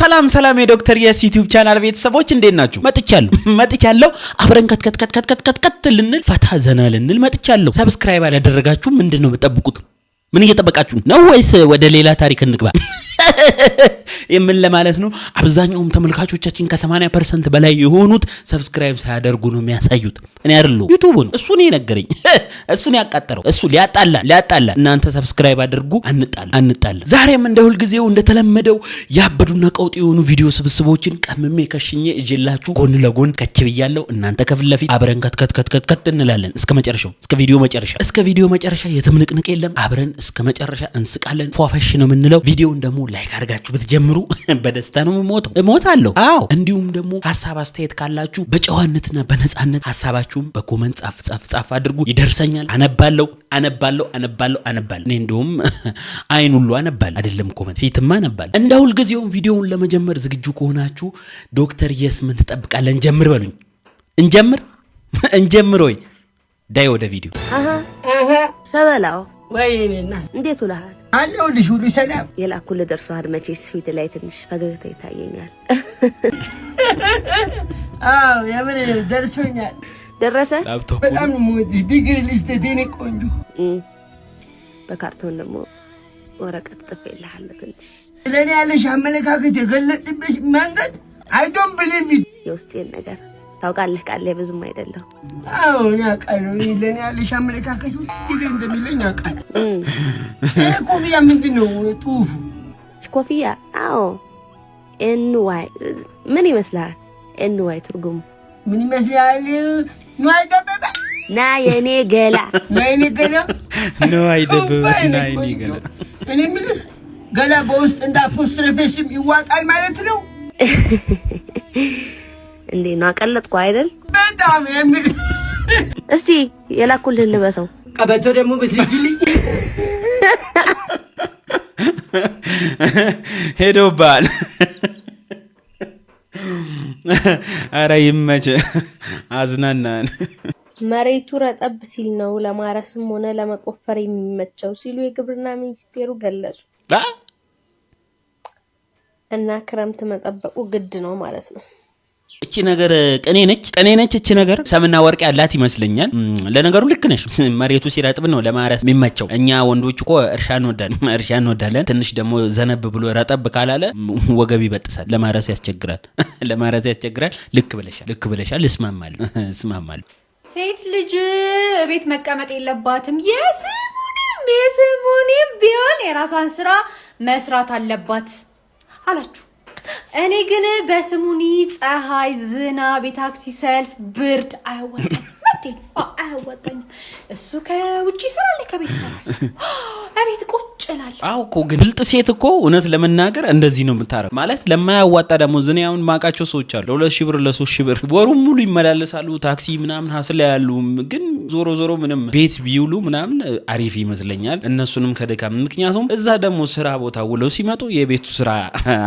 ሰላም የዶክተር የስ ዩቲዩብ ቻናል ቤተሰቦች እንዴት ናችሁ? መጥቻለሁ አብረን ከት ልንል ፈታ ዘና ልንል መጥቻለሁ። ሰብስክራይብ ያላደረጋችሁ ምንድነው የምትጠብቁት? ምን እየተጠበቃችሁ ነው? ወይስ ወደ ሌላ ታሪክ እንግባ? የምን ለማለት ነው? አብዛኛውም ተመልካቾቻችን ከ80% በላይ የሆኑት ሰብስክራይብ ሳያደርጉ ነው የሚያሳዩት። እኔ አይደለሁ ዩቲዩብ ነው እሱ ነው የነገረኝ። እሱ ነው ያቃጠረው። እሱ ሊያጣላ እናንተ ሰብስክራይብ አድርጉ። አንጣላ። ዛሬም እንደ ሁሉ ጊዜው እንደተለመደው ያበዱና ቀውጥ የሆኑ ቪዲዮ ስብስቦችን ቀምሜ ከሽኜ እጄላችሁ ጎን ለጎን ከች ብያለሁ። እናንተ ከፊት ለፊት አብረን ከት እንላለን እስከ መጨረሻው። እስከ ቪዲዮ መጨረሻ የትምንቅንቅ የለም። አብረን እስከ መጨረሻ እንስቃለን። ፏፈሽ ነው የምንለው። ቪዲዮውን ደግሞ ላይክ አድርጋችሁ ብትጀምሩ በደስታ ነው እሞታለሁ። አዎ እንዲሁም ደግሞ ሐሳብ አስተያየት ካላችሁ በጨዋነትና በነጻነት ሐሳባችሁን በኮመንት ጻፍ አድርጉ። ይደርሰኛል። አነባለሁ። እኔ እንደውም አይን ሁሉ አነባለሁ። አይደለም ኮመንት ፊትማ አነባለሁ። እንደ ሁሉ ጊዜው ቪዲዮውን ለመጀመር ዝግጁ ከሆናችሁ ዶክተር የስ ምን ትጠብቃለህ? እንጀምር በሉኝ። እንጀምር ወይ ዳይ ወደ ቪዲዮ ሰበላው ወይኔና እንዴት ውለሃል? አለሁልሽ። ሁሉ ሰላም? የላኩልህ ደርሶሃል? መቼስ ፊት ላይ ትንሽ ፈገግታ ይታየኛል። አዎ የምን ደርሶኛል። ደረሰ? በጣም ነው የምወድሽ። ቢግሪ ሊስቴት የኔ ቆንጆ። በካርቶን ደግሞ ወረቀት ጽፌልሃለሁ። ትንሽ ለኔ ያለሽ አመለካከት የገለጽብሽ መንገድ አይ ዶንት ቢሊቭ ኢት። የውስጤን ነገር ታውቃለህ። ቃል ላይ ብዙም አይደለም። አዎ ያውቃለሁ። ለኔ ያለሽ አመለካከት ሁሉ እንደሚለኝ አውቃለሁ። ኮፍያ ምንድን ነው ጡፉ? ኮፍያ? አዎ ኤንዋይ ምን ይመስላል? ኤንዋይ ትርጉሙ ምን ይመስላል? ንዋይ ደበበ ና የኔ ገላ ንዋይ ደበበ ና የኔ ገላ። እኔ የምልህ ገላ በውስጥ እንደ አፖስትሮፌስም ይዋጣል ማለት ነው እንዴ? ነው አቀለጥኩ አይደል? በጣም የምር። እስቲ የላኩልህን ልበሰው። ቀበቶ ደግሞ ብትልጅልኝ ሄዶባል። አረ ይመች አዝናናን። መሬቱ ረጠብ ሲል ነው ለማረስም ሆነ ለመቆፈር የሚመቸው ሲሉ የግብርና ሚኒስቴሩ ገለጹ። እና ክረምት መጠበቁ ግድ ነው ማለት ነው። እቺ ነገር ቀኔ ነች። እቺ ነገር ሰምና ወርቅ ያላት ይመስለኛል። ለነገሩ ልክ ነሽ። መሬቱ ሲረጥብ ነው ለማረስ የሚመቸው። እኛ ወንዶች እኮ እርሻ እንወዳለን። ትንሽ ደግሞ ዘነብ ብሎ ረጠብ ካላለ ወገብ ይበጥሳል፣ ለማረስ ያስቸግራል። ልክ ብለሻል። እስማማለሁ። ሴት ልጅ ቤት መቀመጥ የለባትም። የስሙንም ቢሆን የራሷን ስራ መስራት አለባት አላችሁ። እኔ ግን በስሙኒ ፀሐይ፣ ዝናብ፣ የታክሲ ሰልፍ፣ ብርድ አያዋጣኝም። እሱ ከውጪ ይሰራል፣ ከቤት ይሰራል፣ አቤት ቁጭ ይላል። አዎ እኮ ግን ብልጥ ሴት እኮ እውነት ለመናገር እንደዚህ ነው የምታረግ። ማለት ለማያዋጣ ደግሞ ዝናያውን ማቃቸው ሰዎች አሉ። 2000 ብር ለ3000 ብር ወሩን ሙሉ ይመላለሳሉ፣ ታክሲ ምናምን ሀስለ ያሉ። ግን ዞሮ ምንም ቤት ቢውሉ ምናምን አሪፍ ይመስለኛል፣ እነሱንም ከደካም። ምክንያቱም እዛ ደግሞ ስራ ቦታ ውለው ሲመጡ የቤቱ ስራ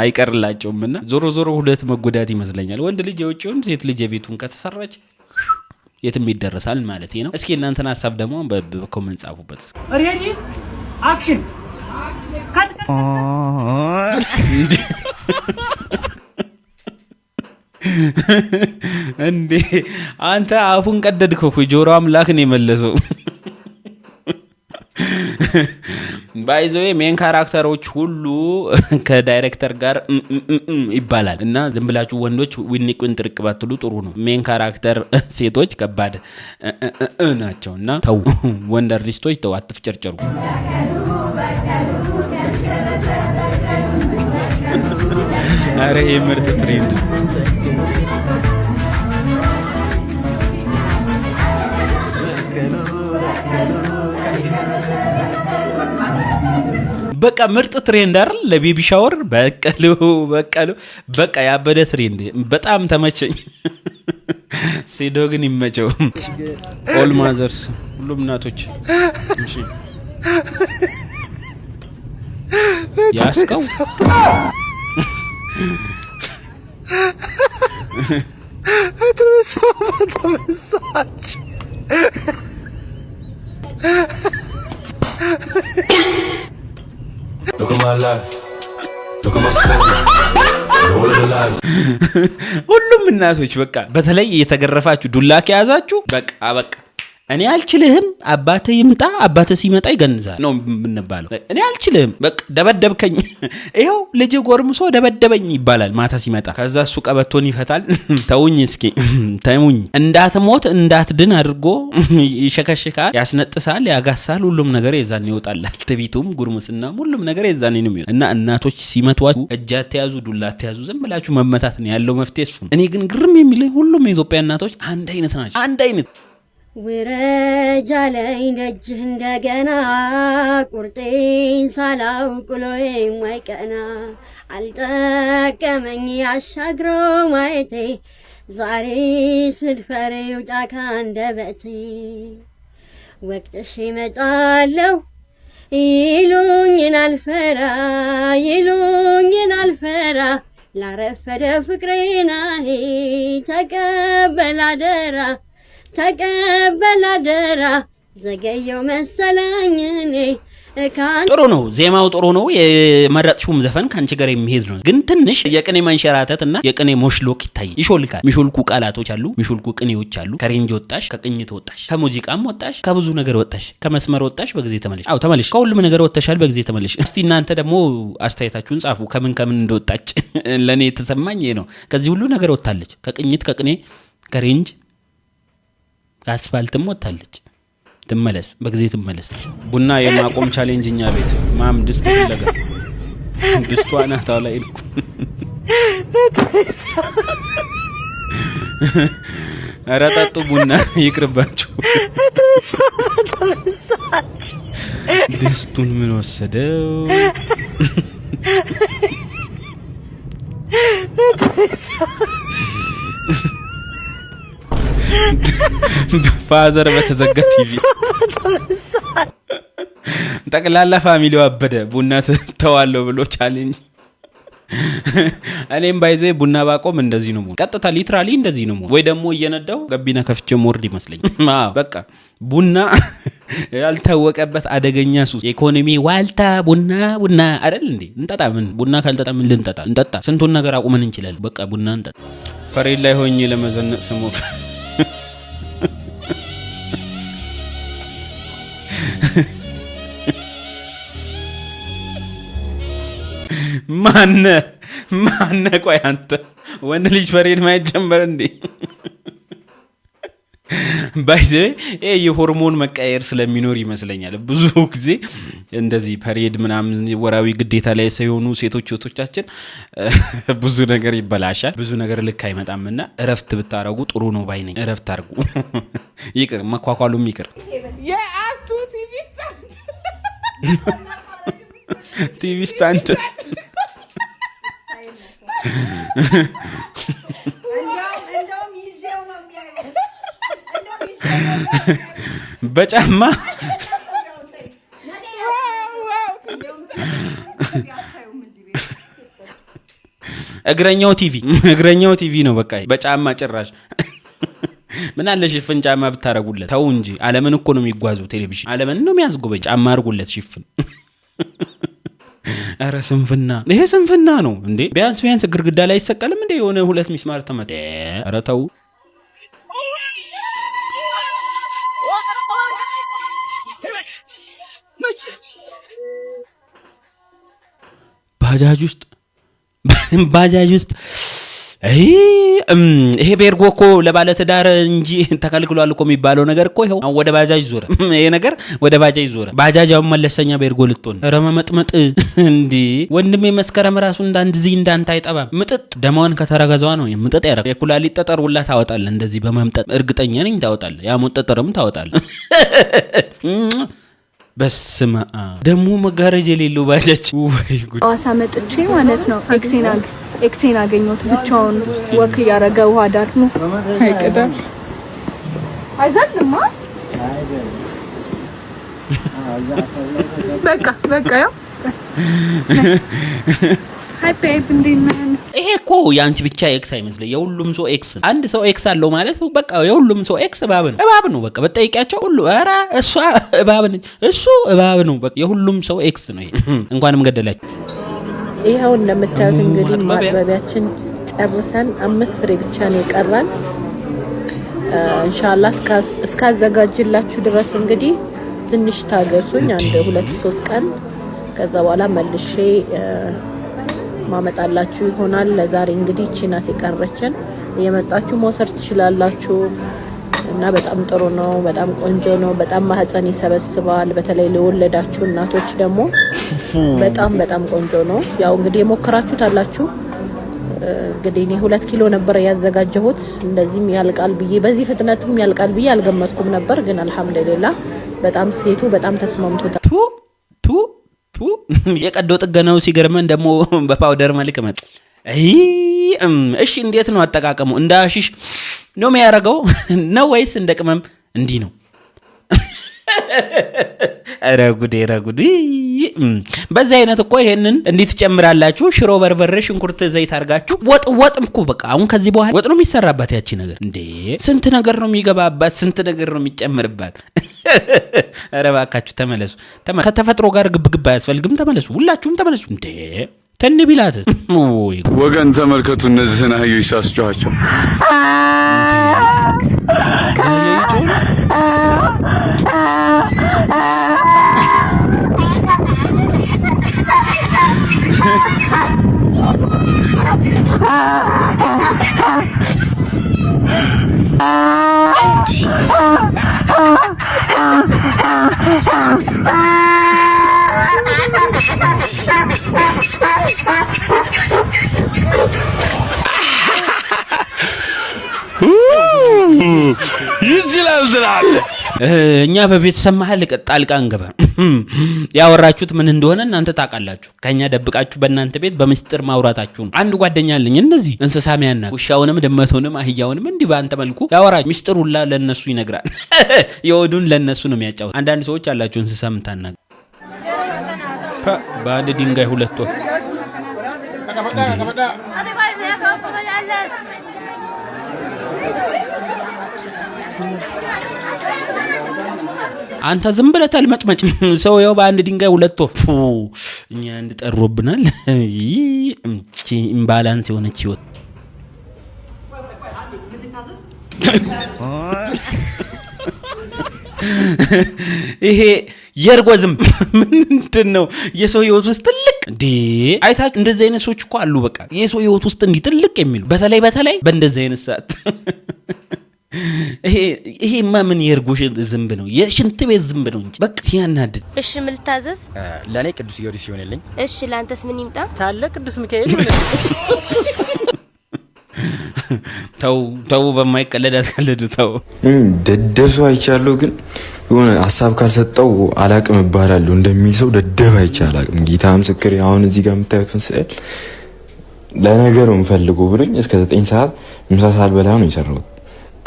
አይቀርላቸውምና ዞሮ ሁለት መጎዳት ይመስለኛል። ወንድ ልጅ የውጪውን፣ ሴት ልጅ የቤቱን ከተሰራች የትም ይደረሳል ማለት ነው። እስኪ እናንተን ሐሳብ ደግሞ በኮሜንት ጻፉበት። ሬዲ አክሽን። እንዴ አንተ አፉን ቀደድከው። ጆሮ አምላክ ነው የመለሰው። ባይዘው ሜን ካራክተሮች ሁሉ ከዳይሬክተር ጋር ይባላል እና ዝም ብላችሁ ወንዶች ዊኒቁን ጥርቅ ባትሉ ጥሩ ነው። ሜን ካራክተር ሴቶች ከባድ ናቸውና ተው፣ ወንድ አርቲስቶች ተው፣ አትፍጨርጨሩ። አረ የምርጥ ትሬንድ በቃ ምርጥ ትሬንድ አይደል? ለቤቢ ሻወር በቀሉ በቃ ያበደ ትሬንድ በጣም ተመቸኝ። ሴዶ ግን ይመቸው። ኦል ማዘርስ ሁሉም እናቶች እሺ ያስቀው ተመሳች Look at my life, look at my story. ሁሉም እናቶች በቃ በተለይ እየተገረፋችሁ ዱላ ከያዛችሁ በቃ እኔ አልችልህም አባትህ ይምጣ አባትህ ሲመጣ ይገንዛል ነው የምንባለው። እኔ አልችልህም በቃ ደበደብከኝ ይሄው ልጅ ጎርምሶ ደበደበኝ ይባላል ማታ ሲመጣ። ከዛ እሱ ቀበቶን ይፈታል። ተውኝ እስኪ ተሙኝ። እንዳትሞት እንዳትድን አድርጎ ይሸከሽካል፣ ያስነጥሳል፣ ያጋሳል። ሁሉም ነገር የዛኔ ይወጣላል። ትቢቱም ጉርምስናም ሁሉም ነገር የዛኔ ነው የሚወጣ። እና እናቶች ሲመቷችሁ እጅ አትያዙ፣ ዱላ አትያዙ፣ ዝም ብላችሁ መመታት ነው ያለው መፍትሄ እሱ። እኔ ግን ግርም የሚለኝ ሁሉም የኢትዮጵያ እናቶች አንድ አይነት ናቸው። አንድ አይነት ውረጃ ላይ ደጅህ እንደገና ቁርጤን ሳላውቅ ውሎዬ ማይቀና አልጠቀመኝ አሻግሮ ማየቴ ዛሬ ስድፈሬ ውጣ ካንደበቴ ወቅትሽ እመጣለሁ ይሉኝን አልፈራ ላረፈደ ፍቅሬና ተቀበል አደራ ዘገየው መሰለኝ እኔ ጥሩ ነው ዜማው ጥሩ ነው። የመረጥሽውም ዘፈን ካንቺ ጋር የሚሄድ ነው። ግን ትንሽ የቅኔ መንሸራተትና የቅኔ ሞሽሎክ ይሾልካል። ሚሾልኩ ቃላቶች አሉ፣ ሚሾልኩ ቅኔዎች አሉ። ከሬንጅ ወጣሽ፣ ከቅኝት ወጣሽ፣ ከሙዚቃም ወጣሽ፣ ከብዙ ነገር ወጣሽ፣ ከመስመር ወጣሽ። በጊዜ ተመለሽ። አው ተመለሽ። ከሁሉም ነገር ወጣሻል፣ በጊዜ ተመለሽ። እስቲ እናንተ ደግሞ አስተያየታችሁን ጻፉ። ከምን እንደወጣች ለኔ የተሰማኝ ይሄ ነው። ከዚህ ሁሉ ነገር ወጣለች። ከቅኝት፣ ከቅኔ፣ ከሬንጅ አስፋልትም ወጣለች። ትመለስ፣ በጊዜ ትመለስ። ቡና የማቆም ቻሌንጅ እኛ ቤት ማም ድስት ፍለጋ ድስቷ ናታው ላይ ልኩ ኧረ ጠጡ ቡና ይቅርባችሁ። ድስቱን ምን ወሰደው? ፋዘር በተዘጋ ቲቪ ጠቅላላ ፋሚሊው አበደ። ቡና ተዋለው ብሎ ቻሌንጅ። እኔም ባይዘ ቡና ባቆም እንደዚህ ነው ሞት። ቀጥታ ሊትራሊ እንደዚህ ነው ሞት። ወይ ደግሞ እየነዳው ገቢና ከፍቼ ሞርድ ይመስለኝ። በቃ ቡና ያልታወቀበት አደገኛ ሱስ። ኢኮኖሚ ዋልታ ቡና አይደል እንዴ? እንጠጣ። ምን ቡና ካልጠጣ ምን ልንጠጣ? እንጠጣ። ስንቱን ነገር አቁመን እንችላለን። በቃ ቡና እንጠጣ። ፈሬድ ላይ ሆኜ ለመዘነጥ ስሞክ ማነ ቆይ አንተ ወንድ ልጅ ፈሬድ ማየት ጀመረ እንዴ? ባይዘ የሆርሞን መቀየር ስለሚኖር ይመስለኛል ብዙ ጊዜ እንደዚህ ፐሬድ ምናምን ወራዊ ግዴታ ላይ ሳይሆኑ ሴቶች ወቶቻችን ብዙ ነገር ይበላሻል። ብዙ ነገር ልክ አይመጣምና እረፍት ብታረጉ ጥሩ ነው ባይ ነኝ። እረፍት አርጉ። ይቅር መኳኳሉም ይቅር። የአስቱ ቲቪ ስታንድ በጫማ እግረኛው ቲቪ ነው በቃ በጫማ ጭራሽ። ምን አለ ሽፍን ጫማ ብታረጉለት? ተው እንጂ ዓለምን እኮ ነው የሚጓዙ። ቴሌቪዥን ዓለምን ነው የሚያስጎበኝ። ጫማ አርጉለት ሽፍን። አረ ስንፍና፣ ይሄ ስንፍና ነው እንዴ! ቢያንስ ግርግዳ ላይ አይሰቀልም እንዴ? የሆነ ሁለት ሚስማር ተመታ። አረ ተው። ባጃጅ ውስጥ ይሄ ቤርጎ እኮ ለባለትዳር እንጂ ተከልክሏል እኮ የሚባለው ነገር እኮ ይሄው ወደ ባጃጅ ዞረ። ይሄ ነገር ወደ ባጃጅ ዞረ። ባጃጃው መለሰኛ ቤርጎ ልትሆን ረመመጥመጥ እንዴ! ወንድሜ መስከረም ራሱ እንዳንተ አይጠባም። ምጥጥ ደማውን ከተረገዘዋ ነው ምጥጥ ያረጋ። የኩላሊት ጠጠር ሁላ ታወጣለህ እንደዚህ በመምጠጥ እርግጠኛ ነኝ ታወጣለህ። ያ ጠጠርም ታወጣለህ። በስመ አብ ደግሞ መጋረጅ የሌለው ባጃጅ። ወይ ጉድ! አዋሳ መጥቼ ማለት ነው ኤክሴን አገኘሁት። ብቻውን ወክ እያረገ ውሃ ዳር ነው። አይቀዳም አይዘልማ። በቃ ያው ሃይ ፔፕ እንዲነን። ይሄ እኮ ያንቺ ብቻ ኤክስ አይመስልም፣ የሁሉም ሰው ኤክስ። አንድ ሰው ኤክስ አለው ማለት በቃ የሁሉም ሰው ኤክስ እባብ ነው። በቃ በጠይቂያቸው ሁሉ ኧረ እሷ እባብ ነች፣ እሱ እባብ ነው። በቃ የሁሉም ሰው ኤክስ ነው። ይሄ እንኳንም ገደላችሁ። ይሄው እንደምታዩት እንግዲህ ማጥበቢያችን ጨርሰን 5 ፍሬ ብቻ ነው የቀረን። ኢንሻአላህ እስካዘጋጅላችሁ ድረስ እንግዲህ ትንሽ ታገሱኝ፣ 1-2-3 ቀን። ከዛ በኋላ መልሼ ማመጣላችሁ ይሆናል። ለዛሬ እንግዲህ እቺ ናት የቀረችን። እየመጣችሁ መውሰድ ትችላላችሁ እና በጣም ጥሩ ነው፣ በጣም ቆንጆ ነው። በጣም ማህፀን ይሰበስባል። በተለይ ለወለዳችሁ እናቶች ደግሞ በጣም ቆንጆ ነው። ያው እንግዲህ የሞከራችሁት አላችሁ። እንግዲህ እኔ 2 ኪሎ ነበር ያዘጋጀሁት። እንደዚህም ያልቃል ብዬ በዚህ ፍጥነትም ያልቃል ብዬ አልገመትኩም ነበር። ግን አልহামዱሊላህ በጣም ሴቱ በጣም ተስማምቶታል። ቱ የቀዶ ጥገናው ሲገርመን ደግሞ በፓውደር መልክ መጣ። እሺ እንዴት ነው አጠቃቀሙ? እንዳሽሽ ነው የሚያረጋው ነው ወይስ እንደ ቅመም እንዲህ ነው? ረጉዴ በዚህ አይነት እኮ ይሄንን እንዴት ትጨምራላችሁ? ሽሮ፣ በርበሬ፣ ሽንኩርት፣ ዘይት አርጋችሁ ወጥም እኮ በቃ አሁን ከዚህ በኋላ ወጥ ነው የሚሰራባት ያቺ ነገር እንዴ! ስንት ነገር ነው የሚገባባት፣ ስንት ነገር ነው የሚጨምርባት። ኧረ እባካችሁ ተመለሱ። ከተፈጥሮ ጋር ግብግብ አያስፈልግም። ተመለሱ፣ ሁላችሁም ተመለሱ። እንዴ ተንቢላት ወገን ተመልከቱ፣ እነዚህን አህዮች ሳስጨዋቸው ይችላል ዝራል። እኛ በቤተሰብ መሀል ጣልቃ እንገባ። ያወራችሁት ምን እንደሆነ እናንተ ታውቃላችሁ። ከኛ ደብቃችሁ በእናንተ ቤት በምስጢር ማውራታችሁ ነው። አንድ ጓደኛ አለኝ እንደዚህ እንስሳ የሚያናግር ውሻውንም ድመቱንም አህያውንም እንዲህ በአንተ መልኩ ያወራችሁ ምስጢር ሁላ ለነሱ ይነግራል። የወዱን ለነሱ ነው የሚያጫውት። አንዳንድ ሰዎች አላችሁ እንስሳ የምታናግሩ። በአንድ ድንጋይ 2 ወፍ። አንተ ዝም ብለህ ተልመጭመጭ። ሰው ያው በአንድ ድንጋይ 2 ወፍ። እኛ እንድጠሩብናል። ኢምባላንስ የሆነች ህይወት። ይሄ የርጎ ዝም ምንድን ነው? የሰው ህይወት ውስጥ ትልቅ እንዴ አይታችሁ እንደዚህ አይነት ሰዎች እኮ አሉ። በቃ የሰው ህይወት ውስጥ እንዲህ ትልቅ የሚሉ በተለይ በእንደዚህ አይነት ሰዓት ይሄ ምን የርጎ ዝንብ ነው? የሽንት ቤት ዝንብ ነው እንጂ በቃ ያናድድ። እሺ ምን ልታዘዝ? ለኔ ቅዱስ ጊዮርጊስ ይሆንልኝ። እሺ ላንተስ ምን ይምጣ? ታለ ቅዱስ ሚካኤል። ተው በማይቀለድ አትቀልዱ። ተው ደደብሶ አይቻለሁ። ግን የሆነ ሐሳብ ካልሰጠው አላቅም እባላለሁ እንደሚል ሰው ደደብ አይቻል አቅም ጌታ ምስክር። አሁን እዚህ ጋር የምታዩትን ስዕል ለነገሩ እንፈልገው ብሎኝ እስከ 9 ሰዓት ምሳ ሳልበላ ነው የሰራሁት።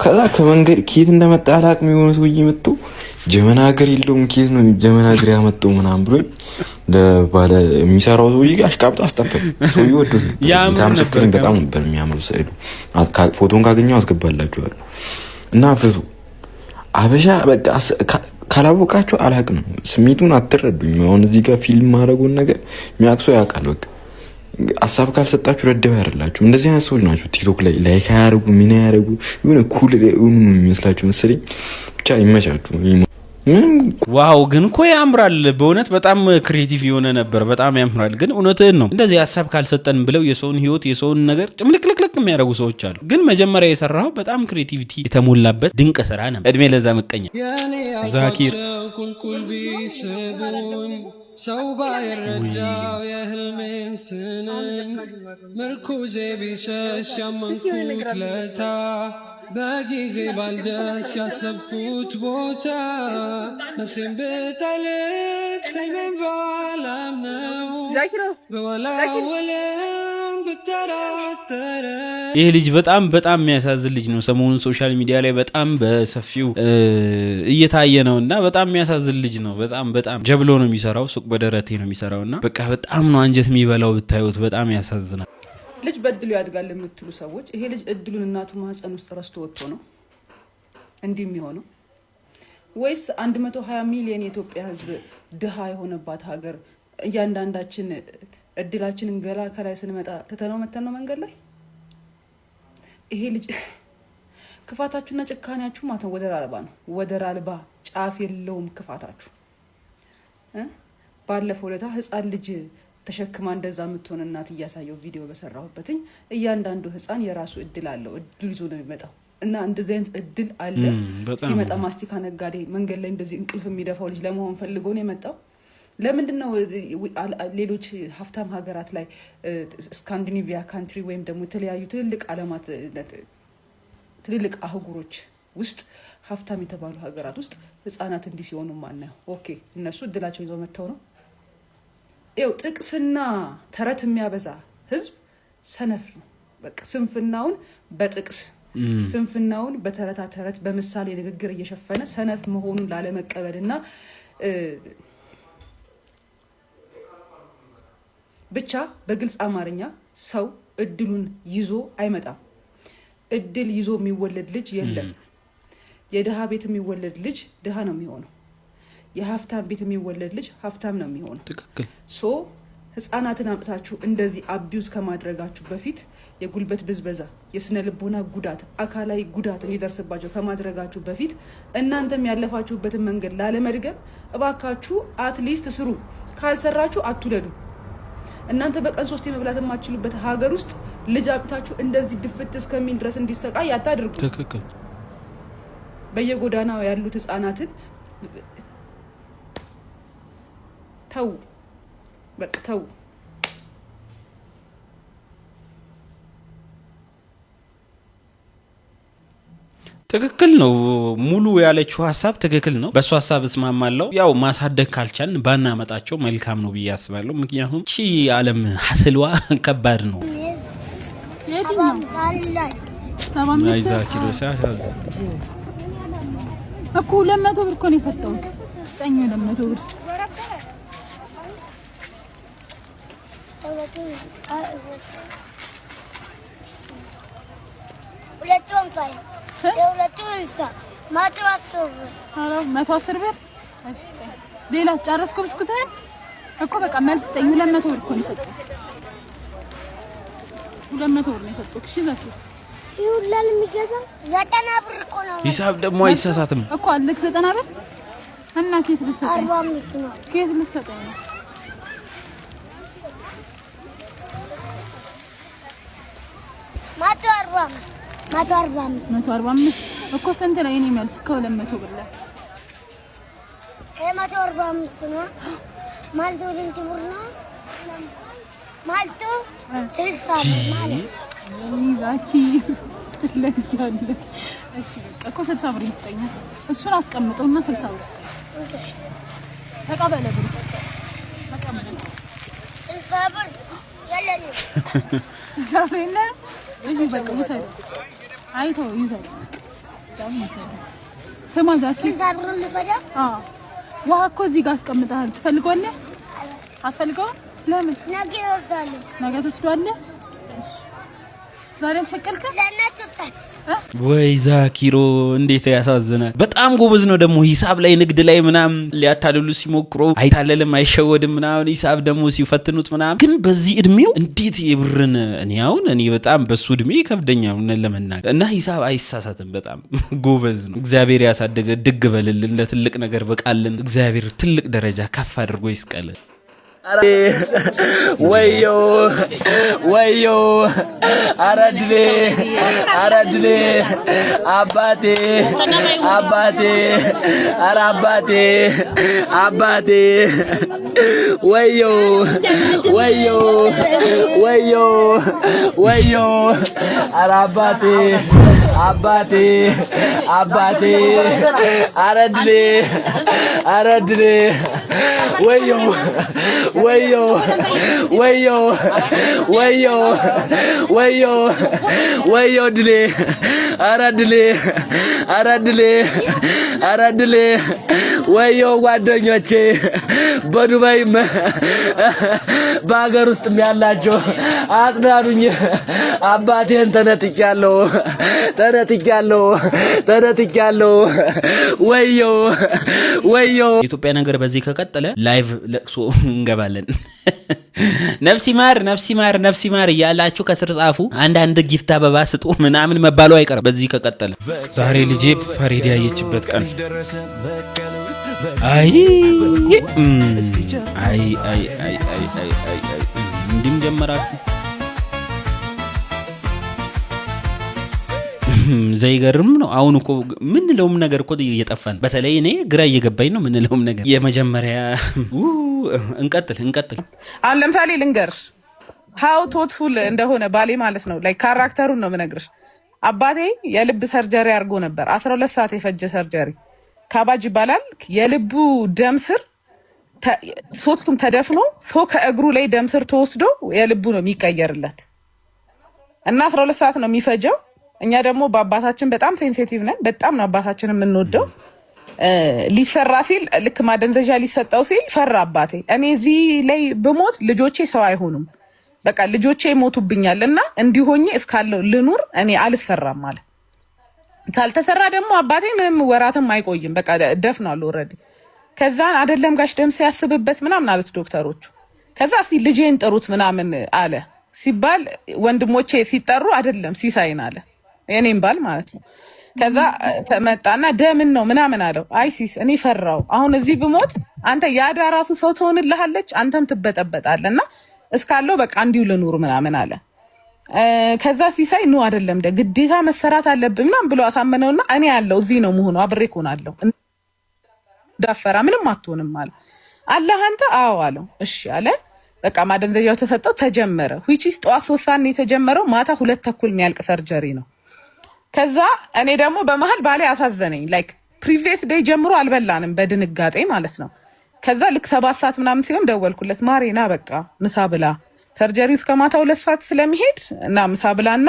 ከዛ ከመንገድ ኪት እንደመጣ አላቅም የሆነ ሰውዬ መጥቶ ጀመና ሀገር የለውም ኪት ነው ጀመና ሀገር ያመጣው ምናምን ብሎኝ ለባለ የሚሰራው ሰውዬ አሽቃብጦ አስጠፋኝ። ሰውዬው ወዶት ጌታ ምስክር በጣም ነበር የሚያምረው ስዕሉ። ፎቶን ካገኘው አስገባላችኋለሁ እና ፍቱ አበሻ በቃ ካላወቃችሁ አላቅም ስሜቱን አትረዱኝ። አሁን እዚህ ጋር ፊልም ማድረጉን ነገር የሚያቅሰው ያውቃል። በቃ ሐሳብ ካልሰጣችሁ ረደብ አይደላችሁ። እንደዚህ አይነት ሰዎች ናቸው ቲክቶክ ላይ ላይክ ያደርጉ ምን ያደርጉ የሆነ ኩል የሚመስላችሁ መሰለኝ። ብቻ ይመቻችሁ። ምንም ዋው ግን እኮ ያምራል በእውነት በጣም ክሬቲቭ የሆነ ነበር። በጣም ያምራል። ግን እውነትህን ነው። እንደዚህ ሐሳብ ካልሰጠን ብለው የሰውን ህይወት የሰውን ነገር ጭምልቅልቅልቅ የሚያደርጉ ሰዎች አሉ። ግን መጀመሪያ የሰራው በጣም ክሬቲቪቲ የተሞላበት ድንቅ ስራ ነበር። እድሜ ለዛ መቀኛ ዛኪር ሰው ባይረዳው የህልሜን ስንኝ ምርኩዜ ቢሸሽ ያመንኩት ለታ በጊዜ ባልደርስ ያሰብኩት ቦታ ነፍሴን ብጠልቅ ህልሜን ባላምነው በወላወለም ብጠራጠረ። ይህ ልጅ በጣም የሚያሳዝን ልጅ ነው። ሰሞኑን ሶሻል ሚዲያ ላይ በጣም በሰፊው እየታየ ነው እና በጣም የሚያሳዝን ልጅ ነው። በጣም ጀብሎ ነው የሚሰራው። ሱቅ በደረቴ ነው የሚሰራው እና በቃ በጣም ነው አንጀት የሚበላው ብታዩት። በጣም ያሳዝናል። ልጅ በእድሉ ያድጋል የምትሉ ሰዎች ይሄ ልጅ እድሉን እናቱ ማህፀን ውስጥ ረስቶ ወጥቶ ነው እንዲህ የሚሆነው? ወይስ 120 ሚሊዮን የኢትዮጵያ ህዝብ ድሃ የሆነባት ሀገር እያንዳንዳችን እድላችንን ገላ ከላይ ስንመጣ ትተነው መተን ነው መንገድ ላይ? ይሄ ልጅ ክፋታችሁና ጭካኔያችሁ ማለት ነው ወደር አልባ ነው። ወደር አልባ ጫፍ የለውም ክፋታችሁ። ባለፈው ለታ ህፃን ልጅ ተሸክማ እንደዛ የምትሆን እናት እያሳየው ቪዲዮ በሰራሁበትኝ እያንዳንዱ ህፃን የራሱ እድል አለው። እድል ይዞ ነው የሚመጣው እና እንደዚህ አይነት እድል አለ። ሲመጣ ማስቲካ ነጋዴ መንገድ ላይ እንደዚህ እንቅልፍ የሚደፋው ልጅ ለመሆን ፈልጎ ነው የመጣው። ለምንድን ነው ሌሎች ሀብታም ሀገራት ላይ ስካንዲኔቪያ ካንትሪ ወይም ደግሞ የተለያዩ ትልልቅ ዓለማት ትልልቅ አህጉሮች ውስጥ ሀብታም የተባሉ ሀገራት ውስጥ ህፃናት እንዲህ ሲሆኑ ማናየው? ኦኬ እነሱ እድላቸው ይዘው መጥተው ነው። ይኸው ጥቅስና ተረት የሚያበዛ ህዝብ ሰነፍ ነው። በቃ ስንፍናውን በጥቅስ ስንፍናውን በተረታ ተረት በምሳሌ ንግግር እየሸፈነ ሰነፍ መሆኑን ላለመቀበልና ብቻ በግልጽ አማርኛ ሰው እድሉን ይዞ አይመጣም። እድል ይዞ የሚወለድ ልጅ የለም። የድሃ ቤት የሚወለድ ልጅ ድሃ ነው የሚሆነው። የሀብታም ቤት የሚወለድ ልጅ ሀብታም ነው የሚሆነው። ትክክል። ሶ ህፃናትን አምጥታችሁ እንደዚህ አቢዩዝ ከማድረጋችሁ በፊት የጉልበት ብዝበዛ፣ የስነ ልቦና ጉዳት፣ አካላዊ ጉዳት እንዲደርስባቸው ከማድረጋችሁ በፊት እናንተም ያለፋችሁበትን መንገድ ላለመድገም እባካችሁ አትሊስት ስሩ። ካልሰራችሁ አትውለዱ። እናንተ በቀን 3 መብላት የማትችሉበት ሀገር ውስጥ ልጅ አምጥታችሁ እንደዚህ ድፍት እስከሚል ድረስ እንዲሰቃይ አታድርጉ። ትክክል። በየጎዳናው ያሉት ህፃናትን ተው፣ በቃ ተው። ትክክል ነው። ሙሉ ያለችው ሀሳብ ትክክል ነው። በሱ ሀሳብ እስማማለሁ። ያው ማሳደግ ካልቻልን ባናመጣቸው መልካም ነው ብዬ አስባለሁ። ምክንያቱም ቺ ዓለም ሀስልዋ ከባድ ነው። አይዛ ኪሎ ሰዓት እኮ 200 ብር እኮ ነው የሰጠው። ስጠኝ 200 ብር $110 ብር። ሌላ ጨረስኩ ብስኩትህን እኮ በቃ መልስ ስጠኝ። 200 ብር እኮ ነው የሰጠው። 200 ብር ነው የሰጠው። እሺ ዘኪ ይውላል የሚገዛ 90 ብር እኮ ነው። ሂሳብ ደግሞ አይሳሳትም እኮ አለክ 90 ብር እና ኬት ልሰጠኝ 45 ነው። ኬት ልሰጠኝ ነው? መቶ 45 እኮ ስንት ነው የኔ መልስ? ከ200 ብር ላይ 145 ነው ማለት ስንት ብር ነው ማለት? 30 ብር ማለት ዛኪ ለኛለ። እሺ በቃ እኮ 60 ብር ይስጠኛል። እሱን አስቀምጠውና 60 ብር ይስጠኝ። ተቀበለ ብር ተቀበለ 60 ብር የለኝም። 60 ብር የለ። እሺ በቃ ውሰድ። አይቶ ይዘው ስማ ዛኪ 60 ብር ልፈዳ። ውሃ እኮ እዚህ ጋር አስቀምጠሃል። ትፈልገዋለህ? አትፈልገውም? ለምን? ነገ እወስዳለሁ። ነገ ትወስዳለህ? ዛሬ አልሸቀልከም? ወይ ዛኪሮ እንዴት ያሳዝናል። በጣም ጎበዝ ነው ደግሞ ሂሳብ ላይ ንግድ ላይ ምናምን ሊያታልሉ ሲሞክሩ አይታለልም አይሸወድም ምናምን ሂሳብ ደግሞ ሲፈትኑት ምናምን። ግን በዚህ እድሜው እንዴት የብርን እኔ በጣም በሱ እድሜ ከብደኛው ለመናገር እና ሂሳብ አይሳሳትም። በጣም ጎበዝ ነው። እግዚአብሔር ያሳደገ ድግ በልልን፣ ለትልቅ ነገር በቃልን። እግዚአብሔር ትልቅ ደረጃ ከፍ አድርጎ ይስቀልን። ወዮ ወዮ አረድሌ አረድሌ አባቴ አባቴ አረ አባቴ አባቴ ወዮ ወዮ ወዮ ወዮ አረ አባቴ አባቴ አባቴ አረድሌ አረድሌ ወዮ ወዮ ወዮ ወዮ ወዮ ወዮ ድሌ አረድሌ አረድሌ አረድሌ ወዮ ጓደኞቼ በዱባይም በአገር ውስጥም ያላችሁ አጽናኑኝ። አባቴን ተነጥቄያለሁ ተነጥቄያለሁ ተነጥቄያለሁ። ወዮ ወዮ። ኢትዮጵያ ነገር በዚህ ከቀጠለ ላይቭ ለቅሶ እንገባለን። ነፍሲ ማር እያላችሁ ከስር ጻፉ። አንዳንድ ጊፍት አበባ ስጡ ምናምን መባሉ አይቀርም በዚህ ከቀጠለ። ዛሬ ልጄ ፓሬድ ያየችበት ቀን። አይ እንዲም ጀመራችሁ። ዘይገርም ነው። አሁን እኮ ምንለውም ነገር እኮ እየጠፋን፣ በተለይ እኔ ግራ እየገባኝ ነው ምንለውም ነገር። የመጀመሪያ እንቀጥል። አሁን ለምሳሌ ልንገርሽ ሃው ቶትፉል እንደሆነ ባሌ ማለት ነው። ላይ ካራክተሩን ነው የምነግርሽ። አባቴ የልብ ሰርጀሪ አድርጎ ነበር። 12 ሰዓት የፈጀ ሰርጀሪ። ካባጅ ይባላል። የልቡ ደም ስር ሶስቱም ተደፍኖ ከእግሩ ላይ ደም ስር ተወስዶ የልቡ ነው የሚቀየርለት እና 12 ሰዓት ነው የሚፈጀው። እኛ ደግሞ በአባታችን በጣም ሴንሲቲቭ ነን። በጣም ነው አባታችን የምንወደው። ሊሰራ ሲል ልክ ማደንዘዣ ሊሰጠው ሲል ፈራ አባቴ። እኔ እዚህ ላይ ብሞት ልጆቼ ሰው አይሆኑም፣ በቃ ልጆቼ ይሞቱብኛል እና እንዲሆኜ እስካለው ልኑር እኔ አልሰራም ማለት። ካልተሰራ ደግሞ አባቴ ምንም ወራትም አይቆይም፣ በቃ ደፍኗል ኦልሬዲ። ከዛ አይደለም ጋሽ ደም ሲያስብበት ምናምን አሉት ዶክተሮቹ። ከዛ እስኪ ልጄን ጥሩት ምናምን አለ ሲባል ወንድሞቼ ሲጠሩ አይደለም ሲሳይን አለ የኔም ባል ማለት ነው። ከዛ ተመጣና ደምን ነው ምናምን አለው። አይሲስ እኔ ፈራው። አሁን እዚህ ብሞት አንተ ያዳ ራሱ ሰው ትሆንልሃለች፣ አንተም ትበጠበጣለና እስካለው በቃ እንዲሁ ልኑር ምናምን አለ። ከዛ ሲሳይ ነው አይደለም ግዴታ መሰራት አለብህ ምናምን ብሎ አሳመነውና እኔ ያለው እዚህ ነው መሆኑ አብሬ እኮናለሁ ዳፈራ ምንም አትሆንም አለ። አላህ አንተ አዎ አለው። እሺ አለ። በቃ ማደንዘዣው ተሰጠው፣ ተጀመረ። ዊችስ ጠዋት 3 ሰዓት ነው የተጀመረው፣ ማታ 2 ተኩል የሚያልቅ ሰርጀሪ ነው። ከዛ እኔ ደግሞ በመሃል ባሌ አሳዘነኝ። ላይክ ፕሪቪየስ ዴይ ጀምሮ አልበላንም በድንጋጤ ማለት ነው። ከዛ ልክ 7 ሰዓት ምናምን ሲሆን ደወልኩለት። ማሬና በቃ ምሳ ብላ፣ ሰርጀሪው እስከ ማታ 2 ሰዓት ስለሚሄድ እና ምሳ ብላና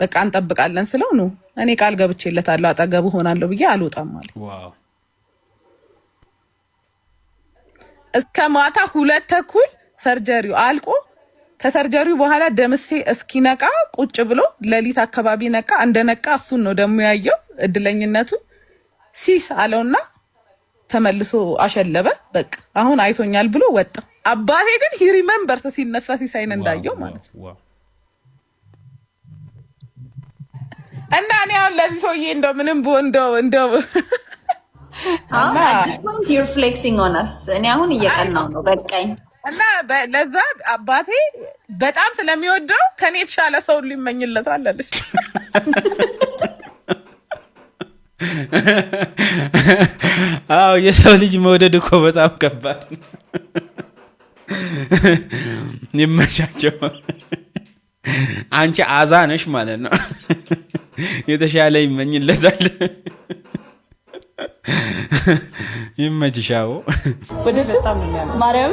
በቃ እንጠብቃለን ስለው ነው እኔ ቃል ገብቼለታለሁ አጠገቡ ሆናለሁ ብዬ አልወጣም ማለት። ዋው እስከ ማታ 2 ተኩል ሰርጀሪው አልቆ ከሰርጀሪው በኋላ ደምሴ እስኪነቃ ቁጭ ብሎ ሌሊት አካባቢ ነቃ። እንደነቃ እሱን ነው ደግሞ ያየው። እድለኝነቱ ሲስ አለውና ተመልሶ አሸለበ። በቃ አሁን አይቶኛል ብሎ ወጣ። አባቴ ግን ሂ ሪሜምበርስ ሲነሳ ሲሳይን እንዳየው ማለት ነው። እና እኔ አሁን ለዚህ ሰውዬ እንደው ምንም እንደው you're flexing on us እኔ አሁን እየቀናው ነው በቃኝ። እና ለዛ አባቴ በጣም ስለሚወደው ከኔ የተሻለ ሰው ሊመኝለታል አለች። አዎ የሰው ልጅ መውደድ እኮ በጣም ከባድ ነው። ይመቻቸው። አንቺ አዛ ነሽ ማለት ነው። የተሻለ ይመኝለታል። ይመችሻው። በጣም ማርያም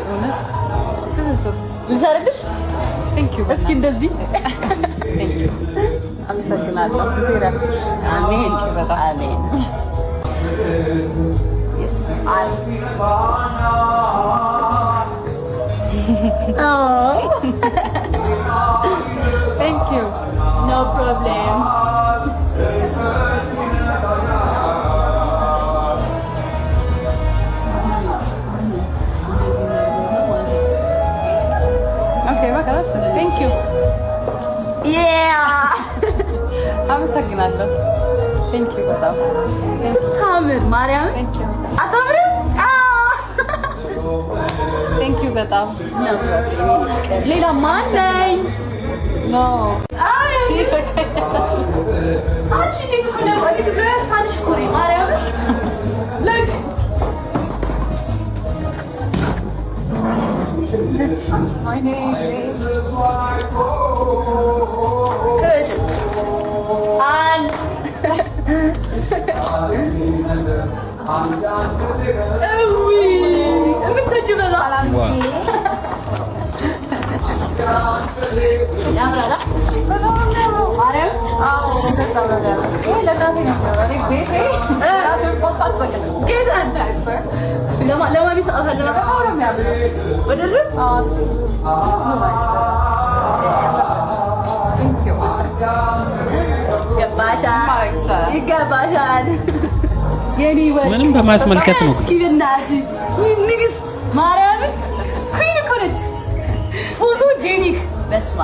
ልሰርልሽ። እስኪ እንደዚህ አመሰግናለሁ። ዜራሽ አሜን። በጣም አሜን። yes thank you. No problem. Thank you. Yeah. አመሰግናለሁ። Thank you በጣም ስታምር ማርያም። Thank you. አታምርም? Thank you በጣም ሌላ ማለኝ no አይ አንቺ ነው ወዲህ ብለህ ፋንሽ ኮሪ ማርያም like my name is and ይገባሻል። ምንም በማስመልከት ነው። እስኪ በእናትህ ንግስት ማርያምን ኩን እኮ ነች። ፎቶጄኒክ በስማ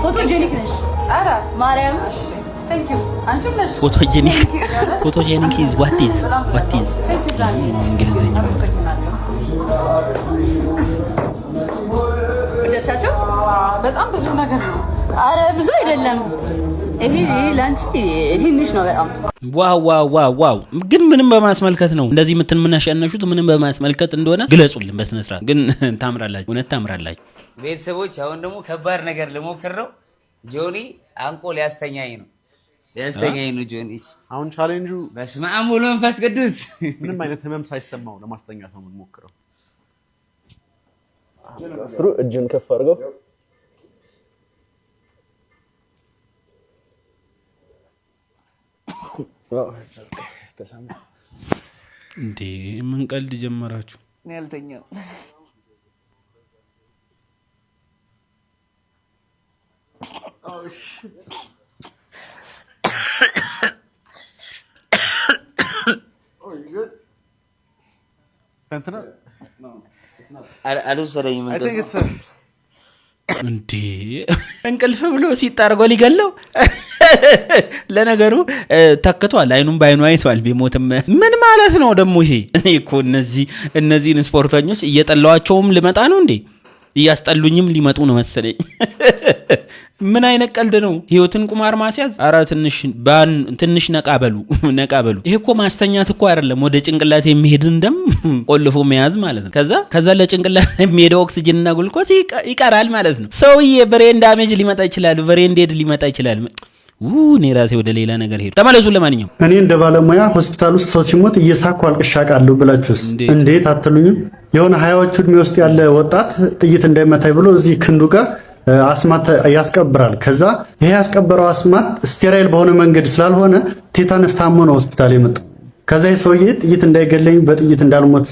ፎቶጄኒክ ነሽ። ኧረ ማርያም ቴንክ ዩ አንቺም ነሽ ፎቶጄኒክ ኢዝ ዋት ኢዝ እንግሊዘኛ ደሻቸው በጣም ብዙ ነገር ነው። ኧረ ብዙ አይደለም ይሄ ላንቺ ትንሽ ነው በጣም። ዋው ግን ምንም በማስመልከት ነው እንደዚህ የምትመናሸነሹት? ምንም በማስመልከት እንደሆነ ግለጹልን በስነ ስርዓት። ግን ታምራላችሁ፣ እውነት ታምራላችሁ ቤተሰቦች። አሁን ደግሞ ከባድ ነገር ልሞክር ነው። ጆኒ አንቆ ሊያስተኛኝ ነው ጆኒ። አሁን ቻሌንጁ በስመ አብ ወወልድ ወመንፈስ ቅዱስ ምንም አይነት ህመም ሳይሰማው ለማስተኛት ነው የምንሞክረው። አስትሩ እጅን ከፍ አድርገው እንዴ ምን ቀልድ ጀመራችሁ? ያልተኛው እንዴ እንቅልፍ ብሎ ሲጣርጎ ሊገለው ለነገሩ ተክቷል። አይኑን ባይኑ አይቷል። ቢሞትም ምን ማለት ነው ደግሞ ይሄ? እኔ እኮ እነዚህን ስፖርተኞች እየጠላዋቸውም ልመጣ ነው እንዴ? እያስጠሉኝም ሊመጡ ነው መሰለኝ። ምን አይነት ቀልድ ነው? ህይወትን ቁማር ማስያዝ። አረ ትንሽ ነቃ በሉ። ይሄ እኮ ማስተኛት እኮ አይደለም፣ ወደ ጭንቅላት የሚሄድን ደም ቆልፎ መያዝ ማለት ነው። ከዛ ለጭንቅላት የሚሄደው ኦክሲጅንና ጉልኮስ ይቀራል ማለት ነው። ሰውዬ ብሬን ዳሜጅ ሊመጣ ይችላል፣ ብሬን ዴድ ሊመጣ ይችላል። እኔ ራሴ ወደ ሌላ ነገር ሄዱ። ተመለሱ። ለማንኛውም እኔ እንደ ባለሙያ ሆስፒታል ውስጥ ሰው ሲሞት እየሳኩ አልቅሻቃለሁ ብላችሁስ እንዴት አትሉኝም? የሆነ 20ዎቹ ዕድሜ ውስጥ ያለ ወጣት ጥይት እንዳይመታኝ ብሎ እዚህ ክንዱ ጋር አስማት ያስቀብራል። ከዛ ይሄ ያስቀበረው አስማት ስቴራይል በሆነ መንገድ ስላልሆነ ቴታነስ ታሞ ነው ሆስፒታል የመጣው። ከዛ ሰውዬ ጥይት እንዳይገለኝ በጥይት እንዳልሞት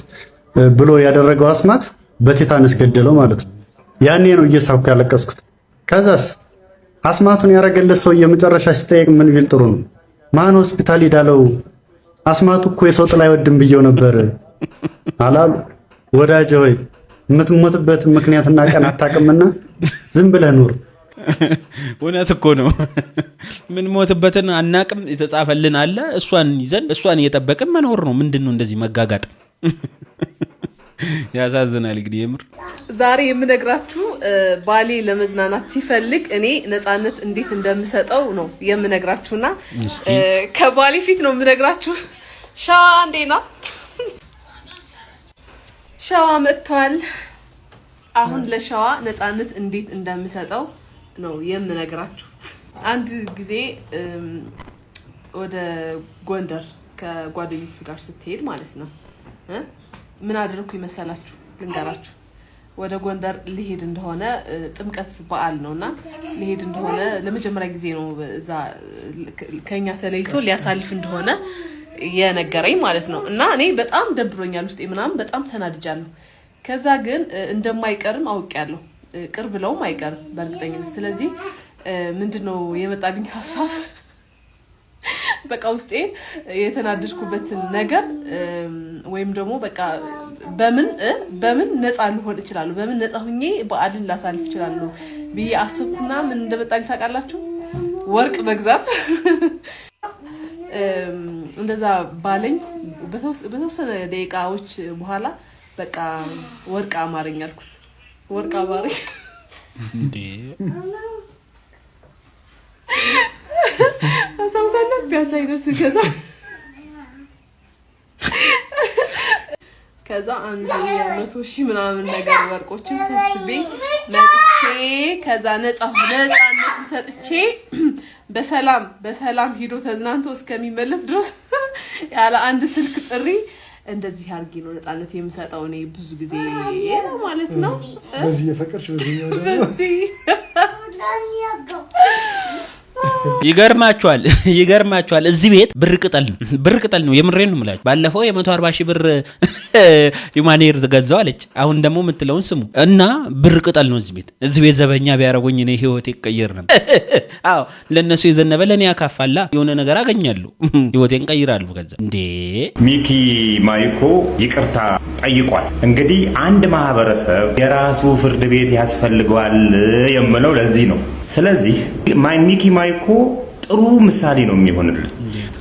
ብሎ ያደረገው አስማት በቴታነስ ገደለው ማለት ነው። ያኔ ነው እየሳኩ ያለቀስኩት። ከዛስ አስማቱን ያረገለት ሰው የመጨረሻ ሲጠየቅ ምን ቢል ጥሩ ነው? ማን ሆስፒታል ሄዳለው? አስማቱ እኮ የሰው ጥላ አይወድም ብየው ነበር አላሉ። ወዳጄ ሆይ የምትሞትበት ምክንያትና ቀን አታውቅምና ዝም ብለህ ኑር። እውነት እኮ ነው። ምን ሞትበትን አናቅም፣ የተጻፈልን አለ። እሷን ይዘን እሷን እየጠበቅን መኖር ነው። ምንድነው እንደዚህ መጋጋጥ? ያሳዝናል። እንግዲህ የምር ዛሬ የምነግራችሁ ባሌ ለመዝናናት ሲፈልግ እኔ ነፃነት እንዴት እንደምሰጠው ነው የምነግራችሁና ከባሌ ፊት ነው የምነግራችሁ። ሻዋ እንዴና ሻዋ መጥቷል። አሁን ለሻዋ ነፃነት እንዴት እንደምሰጠው ነው የምነግራችሁ። አንድ ጊዜ ወደ ጎንደር ከጓደኞቹ ጋር ስትሄድ ማለት ነው ምን አደረኩ ይመሰላችሁ? ልንገራችሁ። ወደ ጎንደር ሊሄድ እንደሆነ ጥምቀት በዓል ነውና ሊሄድ እንደሆነ ለመጀመሪያ ጊዜ ነው እዛ ከኛ ተለይቶ ሊያሳልፍ እንደሆነ የነገረኝ ማለት ነው። እና እኔ በጣም ደብሮኛል፣ ውስጤ ምናምን በጣም ተናድጃለሁ። ከዛ ግን እንደማይቀርም አውቄያለሁ፣ ቅርብ ብለውም አይቀርም በእርግጠኝነት። ስለዚህ ምንድነው የመጣልኝ ሐሳብ በቃ ውስጤ የተናደድኩበትን ነገር ወይም ደግሞ በቃ በምን ነፃ ልሆን እችላለሁ፣ በምን ነፃ ሆኜ በዓልን ላሳልፍ እችላለሁ ብዬ አሰብኩና ምን እንደመጣልኝ ታውቃላችሁ? ወርቅ መግዛት። እንደዛ ባለኝ በተወሰነ ደቂቃዎች በኋላ በቃ ወርቅ አማረኝ አልኩት። ወርቅ አማረኝ እንዴ! አሳውሳለሁ ቢያሳይደርስ ከዛ አንድ 100,000 ምናምን ነገር ወርቆችን ሰብስቤ መጥቼ ከዛ ነፃነቱን ሰጥቼ በሰላም ሂዶ ተዝናንቶ እስከሚመለስ ድረስ ያለ አንድ ስልክ ጥሪ እንደዚህ አርጊ ነው ነፃነት የምሰጠው እኔ ብዙ ጊዜ ማለት ነው። በዚህ የፈቀርሽ በዚህ ነው ይገርማችኋል እዚህ ቤት ብር ቅጠል ነው የምሬን ነው የምላችሁ። ባለፈው የ140,000 ብር ዩማኔር ገዛው አለች። አሁን ደግሞ የምትለውን ስሙ እና ብር ቅጠል ነው እዚህ ቤት ዘበኛ ቢያረጉኝ እኔ ህይወቴ ይቀየር ነበር። አዎ ለነሱ የዘነበ ለኔ ያካፋላ የሆነ ነገር አገኛለሁ ህይወቴን ቀይራለሁ። ከዛ እንዴ ሚኪ ማይኮ ይቅርታ ጠይቋል። እንግዲህ አንድ ማህበረሰብ የራሱ ፍርድ ቤት ያስፈልገዋል የምለው ለዚህ ነው። ስለዚህ ሚኪ ማይኮ ጥሩ ምሳሌ ነው የሚሆንልን።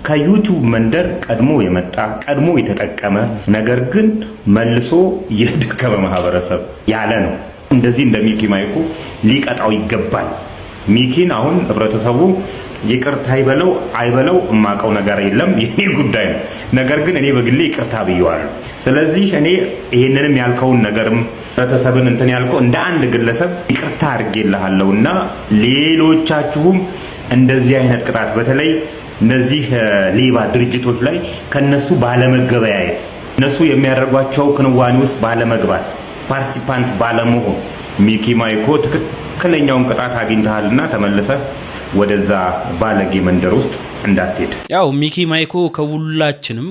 ከዩቲዩብ መንደር ቀድሞ የመጣ ቀድሞ የተጠቀመ ነገር ግን መልሶ የደከመ ማህበረሰብ ያለ ነው። እንደዚህ እንደ ሚኪ ማይኮ ሊቀጣው ይገባል። ሚኪን አሁን ህብረተሰቡ ይቅርታ አይበለው የማውቀው ነገር የለም፣ የኔ ጉዳይ ነው። ነገር ግን እኔ በግሌ ይቅርታ ብየዋለሁ። ስለዚህ እኔ ይሄንንም ያልከውን ነገርም ህብረተሰብን እንትን ያልከው እንደ አንድ ግለሰብ ይቅርታ አድርጌልሃለሁና ሌሎቻችሁም እንደዚህ አይነት ቅጣት በተለይ እነዚህ ሌባ ድርጅቶች ላይ ከነሱ ባለመገበያየት እነሱ የሚያደርጓቸው ክንዋኔ ውስጥ ባለመግባት ፓርቲሲፓንት ባለመሆን ሚኪ ማይኮ ትክክለኛውን ቅጣት አግኝተሃልና ተመልሰህ ወደዛ ባለጌ መንደር ውስጥ እንዳትሄድ። ያው ሚኪ ማይኮ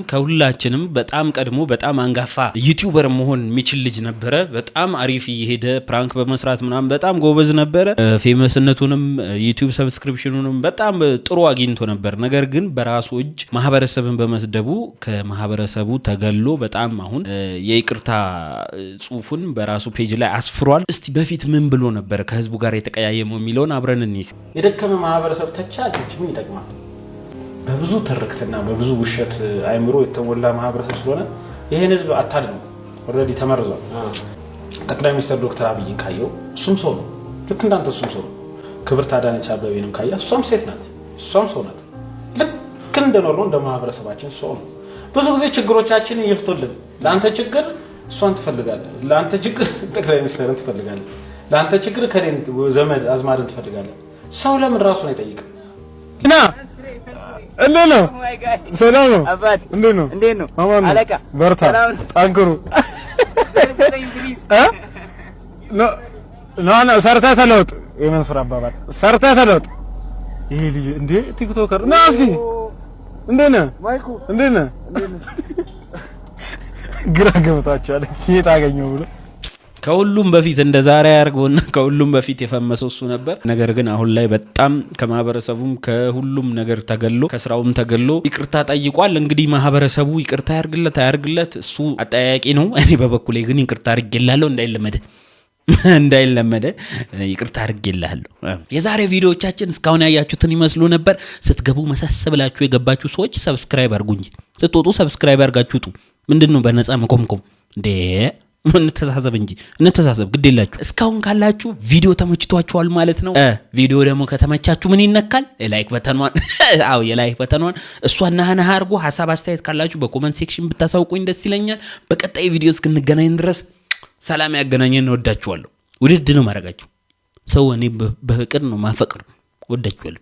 ከሁላችንም በጣም ቀድሞ በጣም አንጋፋ ዩቲዩበር መሆን የሚችል ልጅ ነበረ። በጣም አሪፍ እየሄደ ፕራንክ በመስራት ምናምን በጣም ጎበዝ ነበረ። ፌመስነቱንም ዩቲዩብ ሰብስክሪፕሽኑንም በጣም ጥሩ አግኝቶ ነበር። ነገር ግን በራሱ እጅ ማህበረሰብን በመስደቡ ከማህበረሰቡ ተገሎ በጣም አሁን የይቅርታ ጽሁፉን በራሱ ፔጅ ላይ አስፍሯል። እስቲ በፊት ምን ብሎ ነበር ከህዝቡ ጋር የተቀያየመው የሚለውን አብረን እንይስ። የደከመ ማህበረሰብ ተቻለች ምን ይጠቅማል? በብዙ ትርክትና በብዙ ውሸት አይምሮ የተሞላ ማህበረሰብ ስለሆነ ይሄን ህዝብ አታል ነው ኦሬዲ ተመርዟል። ጠቅላይ ሚኒስትር ዶክተር አብይን ካየው እሱም ሰው ነው፣ ልክ እንዳንተ እሱም ሰው ነው። ክብርት አዳነች አቤቤንም ካያ እሷም ሴት ናት፣ እሷም ሰው ናት። ልክ እንደኖርነው እንደ ማህበረሰባችን ሰው ነው። ብዙ ጊዜ ችግሮቻችንን ይፍቱልን። ለአንተ ችግር እሷን ትፈልጋለህ፣ ለአንተ ችግር ጠቅላይ ሚኒስትርን ትፈልጋለህ፣ ለአንተ ችግር ከኔን ዘመድ አዝማድን ትፈልጋለህ። ሰው ለምን ራሱን አይጠይቅም? እና እንዴት ነው? ሰላም ነው? እንዴት ነው? አለቃ በርታ፣ ጠንክሩ። ኖ ሰርተህ ተለውጥ። የመንሱር አባባል ሰርተህ ተለውጥ። ይሄ ልጅ እንዴ ቲክቶከር ነው። እስኪ እንዴት ነህ ማይኩ? እንዴት ነህ? ግራ ገብታችኋል የት አገኘው ብሎ ከሁሉም በፊት እንደ ዛሬ ያርገውና ከሁሉም በፊት የፈመሰው እሱ ነበር። ነገር ግን አሁን ላይ በጣም ከማህበረሰቡም ከሁሉም ነገር ተገሎ ከስራውም ተገሎ ይቅርታ ጠይቋል። እንግዲህ ማህበረሰቡ ይቅርታ ያርግለት እሱ አጠያያቂ ነው። እኔ በበኩሌ ግን ይቅርታ አርግላለሁ እንዳይለመደ ይቅርታ አርግላለሁ። የዛሬ ቪዲዮዎቻችን እስካሁን ያያችሁትን ይመስሉ ነበር። ስትገቡ መሰስ ብላችሁ የገባችሁ ሰዎች ሰብስክራይብ አርጉ እንጂ ስትወጡ ሰብስክራይብ አርጋችሁ ውጡ። ምንድነው በነፃ መቆምቆም እንዴ? እንተሳሰብ ግድ የላችሁ። እስካሁን ካላችሁ ቪዲዮ ተመችቷችኋል ማለት ነው። ቪዲዮ ደግሞ ከተመቻችሁ ምን ይነካል? ላይክ በተኗን አው የላይክ በተኗን እሷን ነሃ አርጉ። ሐሳብ አስተያየት ካላችሁ በኮሜንት ሴክሽን ብታሳውቁኝ ደስ ይለኛል። በቀጣይ ቪዲዮ እስክንገናኝ ድረስ ሰላም ያገናኘን። ወዳችኋለሁ። ውድድ ነው ማረጋችሁ። ሰው እኔ በፍቅር ነው ማፈቅር። ወዳችኋለሁ።